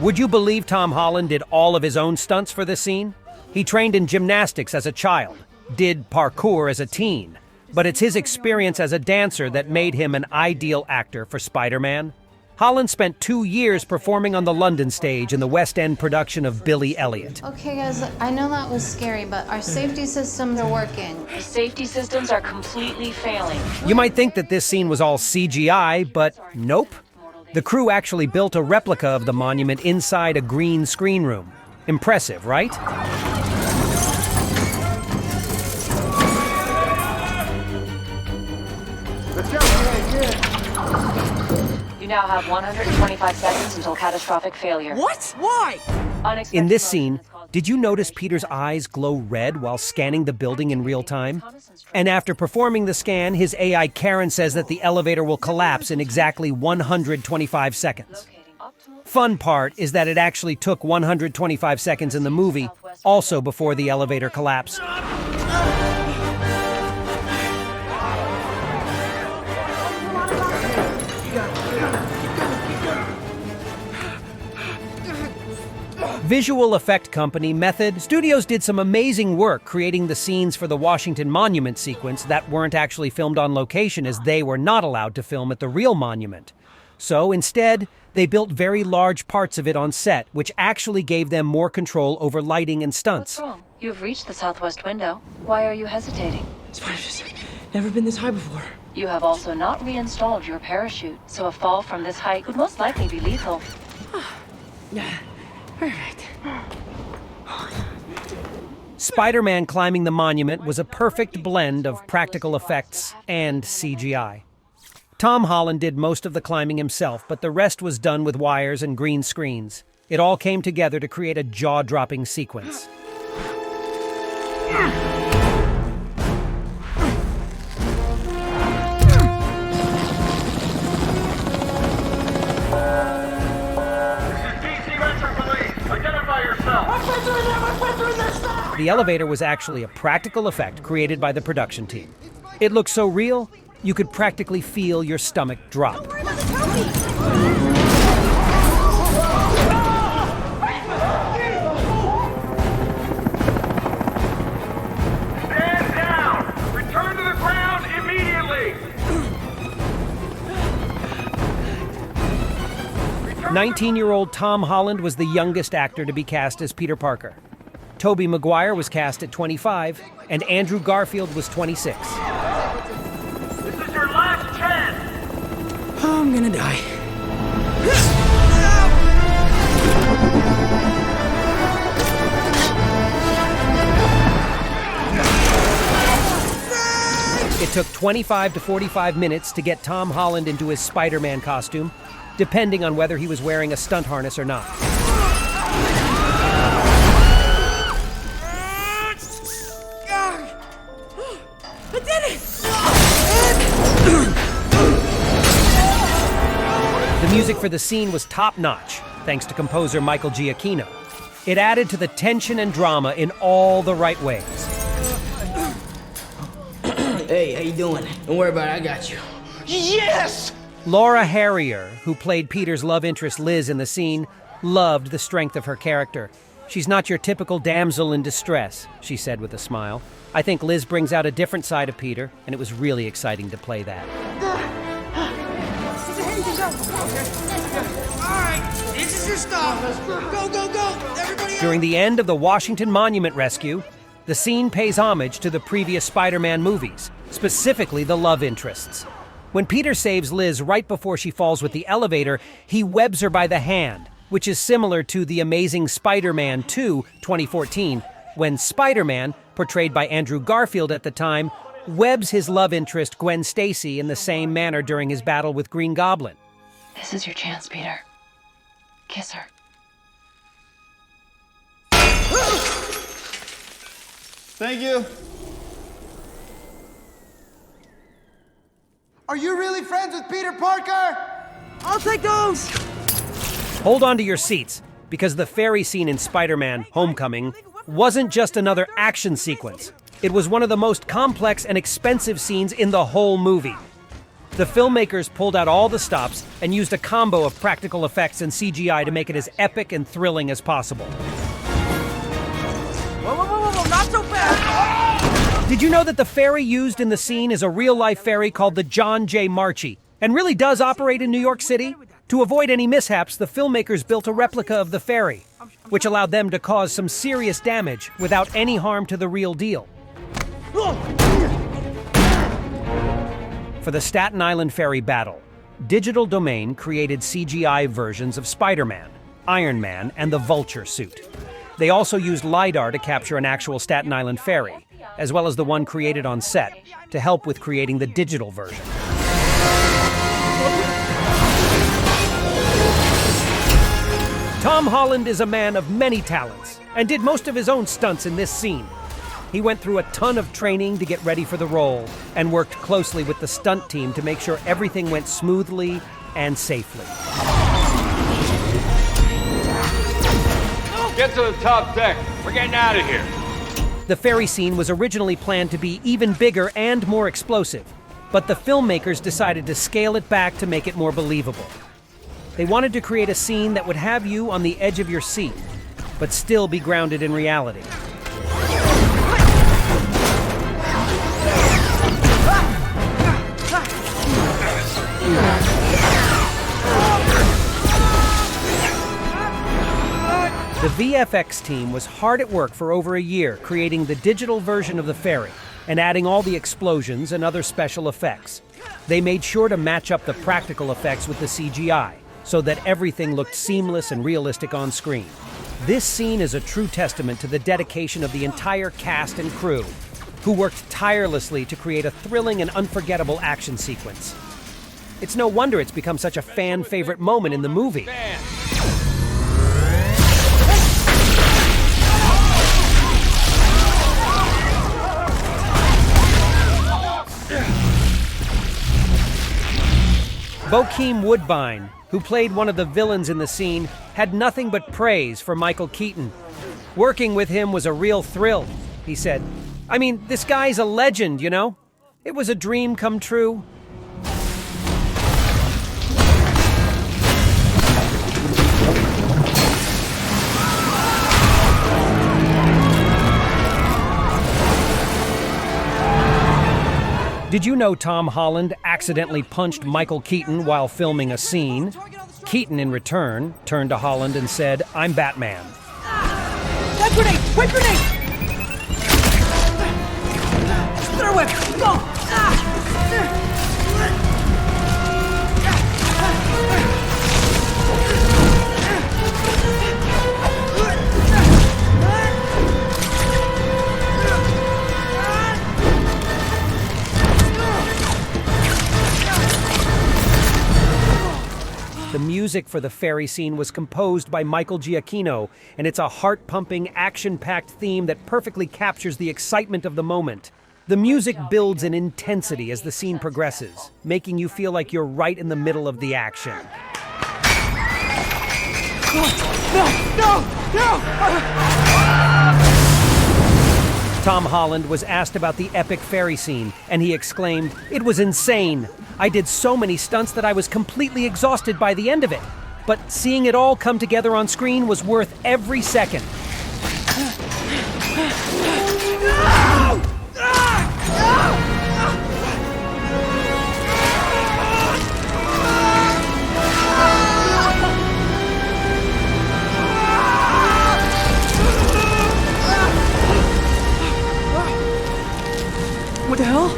Would you believe Tom Holland did all of his own stunts for this scene? He trained in gymnastics as a child, did parkour as a teen, but it's his experience as a dancer that made him an ideal actor for Spider-Man. Holland spent 2 years performing on the London stage in the West End production of Billy Elliot. Okay, guys, I know that was scary, but our safety systems are working. The safety systems are completely failing. You might think that this scene was all CGI, but nope. The crew actually built a replica of the monument inside a green screen room. Impressive, right? You now have 125 seconds until catastrophic failure. What? Why? In this scene, did you notice Peter's eyes glow red while scanning the building in real time? And after performing the scan, his AI Karen says that the elevator will collapse in exactly 125 seconds. Fun part is that it actually took 125 seconds in the movie, also before the elevator collapsed. Visual effect company Method Studios did some amazing work creating the scenes for the Washington Monument sequence that weren't actually filmed on location, as they were not allowed to film at the real monument. So instead, they built very large parts of it on set, which actually gave them more control over lighting and stunts. What's wrong? You've reached the southwest window. Why are you hesitating? Spider's never been this high before. You have also not reinstalled your parachute, so a fall from this height would most likely be lethal. Perfect. Spider-Man climbing the monument was a perfect blend of practical effects and CGI. Tom Holland did most of the climbing himself, but the rest was done with wires and green screens. It all came together to create a jaw-dropping sequence. The elevator was actually a practical effect created by the production team. It looked so real, you could practically feel your stomach drop. Stand down! Return to the ground immediately! 19-year-old Tom Holland was the youngest actor to be cast as Peter Parker. Tobey Maguire was cast at 25, and Andrew Garfield was 26. This is your last chance! I'm gonna die. It took 25 to 45 minutes to get Tom Holland into his Spider-Man costume, depending on whether he was wearing a stunt harness or not. I did it! The music for the scene was top-notch, thanks to composer Michael Giacchino. It added to the tension and drama in all the right ways. Hey, how you doing? Don't worry about it, I got you. Yes! Laura Harrier, who played Peter's love interest Liz in the scene, loved the strength of her character. "She's not your typical damsel in distress," she said with a smile. "I think Liz brings out a different side of Peter, and it was really exciting to play that." Alright, this is your stop. Go, go, go! Everybody During the end of the Washington Monument rescue, the scene pays homage to the previous Spider-Man movies, specifically the love interests. When Peter saves Liz right before she falls with the elevator, he webs her by the hand, which is similar to The Amazing Spider-Man 2, 2014, when Spider-Man, portrayed by Andrew Garfield at the time, webs his love interest Gwen Stacy in the same manner during his battle with Green Goblin. This is your chance, Peter. Kiss her. Thank you. Are you really friends with Peter Parker? I'll take those! Hold on to your seats, because the ferry scene in Spider-Man: Homecoming wasn't just another action sequence. It was one of the most complex and expensive scenes in the whole movie. The filmmakers pulled out all the stops and used a combo of practical effects and CGI to make it as epic and thrilling as possible. Whoa, not so fast! Did you know that the ferry used in the scene is a real-life ferry called the John J. Marchi, and really does operate in New York City? To avoid any mishaps, the filmmakers built a replica of the ferry, which allowed them to cause some serious damage without any harm to the real deal. For the Staten Island Ferry battle, Digital Domain created CGI versions of Spiderman, Iron Man, and the Vulture suit. They also used LiDAR to capture an actual Staten Island ferry, as well as the one created on set, to help with creating the digital version. Tom Holland is a man of many talents, and did most of his own stunts in this scene. He went through a ton of training to get ready for the role, and worked closely with the stunt team to make sure everything went smoothly and safely. Get to the top deck. We're getting out of here. The ferry scene was originally planned to be even bigger and more explosive, but the filmmakers decided to scale it back to make it more believable. They wanted to create a scene that would have you on the edge of your seat, but still be grounded in reality. The VFX team was hard at work for over a year creating the digital version of the ferry and adding all the explosions and other special effects. They made sure to match up the practical effects with the CGI so that everything looked seamless and realistic on screen. This scene is a true testament to the dedication of the entire cast and crew, who worked tirelessly to create a thrilling and unforgettable action sequence. It's no wonder it's become such a fan-favorite moment in the movie. Bokeem Woodbine, who played one of the villains in the scene, had nothing but praise for Michael Keaton. Working with him was a real thrill, he said. I mean, this guy's a legend, you know? It was a dream come true. Did you know Tom Holland accidentally punched Michael Keaton while filming a scene? Keaton, in return, turned to Holland and said, "I'm Batman." That grenade! Quick grenade! Throw it! Go! The music for the ferry scene was composed by Michael Giacchino, and it's a heart-pumping, action-packed theme that perfectly captures the excitement of the moment. The music builds in intensity as the scene progresses, making you feel like you're right in the middle of the action. No! Tom Holland was asked about the epic ferry scene, and he exclaimed, "It was insane. I did so many stunts that I was completely exhausted by the end of it. But seeing it all come together on screen was worth every second." What the hell?